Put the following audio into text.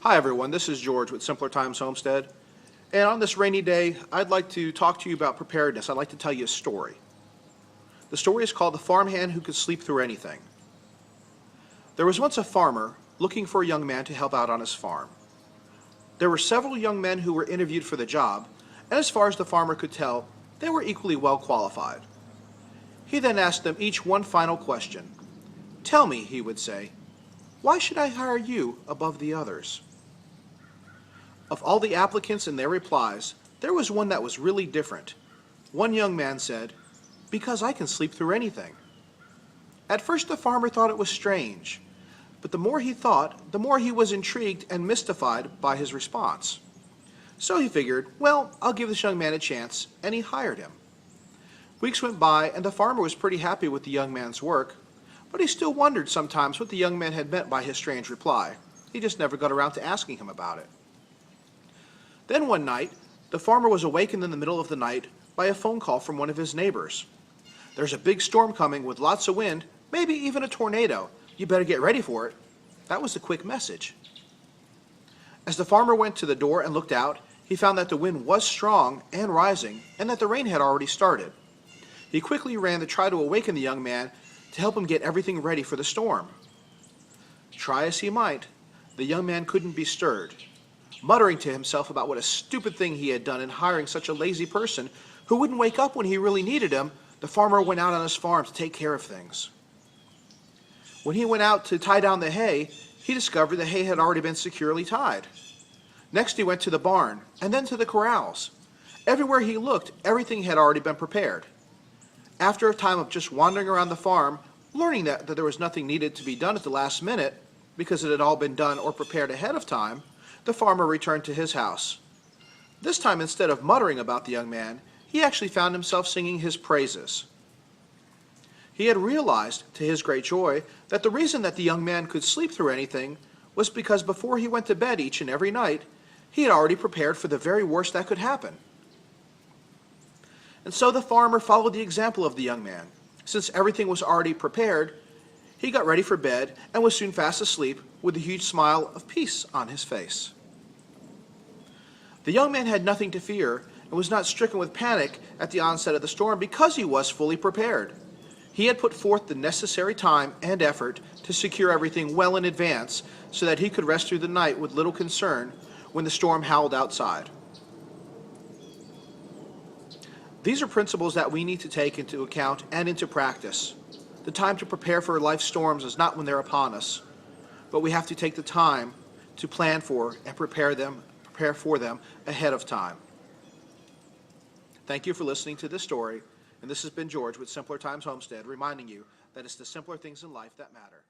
Hi everyone, this is George with Simpler Times Homestead. And on this rainy day, I'd like to talk to you about preparedness. I'd like to tell you a story. The story is called The Farmhand Who Could Sleep Through Anything. There was once a farmer looking for a young man to help out on his farm. There were several young men who were interviewed for the job, and as far as the farmer could tell, they were equally well qualified. He then asked them each one final question. "Tell me," he would say, "why should I hire you above the others?" Of all the applicants and their replies, there was one that was really different. One young man said, "Because I can sleep through anything." At first the farmer thought it was strange, but the more he thought, the more he was intrigued and mystified by his response. So he figured, well, I'll give this young man a chance, and he hired him. Weeks went by, and the farmer was pretty happy with the young man's work, but he still wondered sometimes what the young man had meant by his strange reply. He just never got around to asking him about it. Then one night, the farmer was awakened in the middle of the night by a phone call from one of his neighbors. "There's a big storm coming with lots of wind, maybe even a tornado. You better get ready for it." That was the quick message. As the farmer went to the door and looked out, he found that the wind was strong and rising, and that the rain had already started. He quickly ran to try to awaken the young man to help him get everything ready for the storm. Try as he might, the young man couldn't be stirred. Muttering to himself about what a stupid thing he had done in hiring such a lazy person who wouldn't wake up when he really needed him, the farmer went out on his farm to take care of things. When he went out to tie down the hay, he discovered the hay had already been securely tied. Next he went to the barn, and then to the corrals. Everywhere he looked, everything had already been prepared. After a time of just wandering around the farm, learning that there was nothing needed to be done at the last minute, because it had all been done or prepared ahead of time, the farmer returned to his house. This time, instead of muttering about the young man, he actually found himself singing his praises. He had realized, to his great joy, that the reason that the young man could sleep through anything was because before he went to bed each and every night, he had already prepared for the very worst that could happen. And so the farmer followed the example of the young man. Since everything was already prepared, he got ready for bed and was soon fast asleep with a huge smile of peace on his face. The young man had nothing to fear and was not stricken with panic at the onset of the storm because he was fully prepared. He had put forth the necessary time and effort to secure everything well in advance so that he could rest through the night with little concern when the storm howled outside. These are principles that we need to take into account and into practice. The time to prepare for life's storms is not when they're upon us, but we have to take the time to plan for and prepare for them ahead of time. Thank you for listening to this story, and this has been George with Simpler Times Homestead, reminding you that it's the simpler things in life that matter.